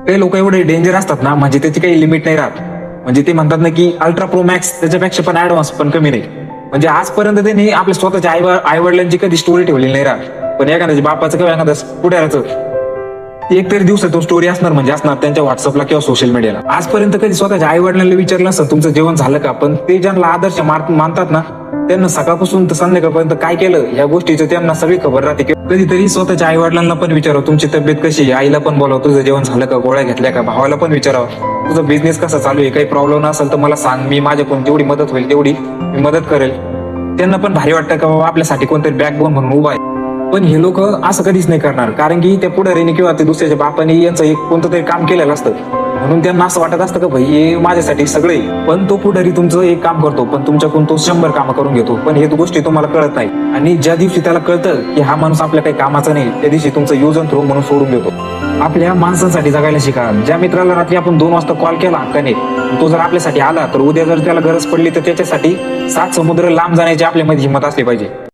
काही लोक एवढे डेंजर असतात ना, म्हणजे त्याची काही लिमिट नाही राहत. म्हणजे ते म्हणतात ना की अल्ट्रा प्रो मॅक्स त्याच्यापेक्षा पण ऍडव्हान्स पण कमी नाही. म्हणजे आजपर्यंत त्यांनी आपल्या स्वतःच्या आई वडिलांची कधी स्टोरी ठेवलेली नाही राहत. पण एखाद्याच्या बापाचं किंवा एखाद्या पुढ्याचं एक तरी दिवसात तो स्टोरी असणार, म्हणजे असणार त्यांच्या व्हॉट्सअपला किंवा सोशल मीडियाला. आजपर्यंत कधी स्वतःच्या आई वडिलांना विचारलं असतं तुमचं जेवण झालं का, पण ते ज्यांना आदर्श मानतात ना, त्यांना सकाळपासून तर संध्याकाळपर्यंत काय केलं या गोष्टीचं त्यांना सगळी खबर राहते. कधीतरी स्वतःच्या आई वडिलांना पण विचारावं तुमची तब्येत कशी आहे, आईला पण बोलावं तुझं जेवण झालं का, गोळ्या घेतल्या का, भावाला पण विचारावं तुझा बिझनेस कसा चालू आहे, काही प्रॉब्लेम असेल तर मला सांग, मी माझ्याकडून जेवढी मदत होईल तेवढी मी मदत करेल. त्यांना पण भारी वाटतं का बाबा आपल्यासाठी कोणतरी बॅकबोन म्हणून उभा आहे. पण हे लोक असं कधीच नाही करणार, कारण की त्या पुढारीने किंवा ते दुसऱ्याच्या बापाने यांचं एक कोणतं तरी काम केलेलं असतं, म्हणून त्यांना असं वाटत असतं का भाई हे माझ्यासाठी सगळे. पण तो पुढारी तुमचं एक काम करतो पण तुमच्याकडून तो 100 कामं करून घेतो, पण हे गोष्टी तुम्हाला कळत नाही. आणि ज्या दिवशी त्याला कळतं की हा माणूस आपल्या काही कामाचा नाही, त्या दिवशी तुमचं यूज अँड थ्रो म्हणून सोडून देतो. आपल्या माणसांसाठी जगायला शिका. ज्या मित्राला रात्री आपण 2 वाजता कॉल केला हक्काने, तो जर आपल्यासाठी आला तर उद्या जर त्याला गरज पडली तर त्याच्यासाठी 7 समुद्र लांब जाण्याची आपल्यामध्ये हिंमत असली पाहिजे.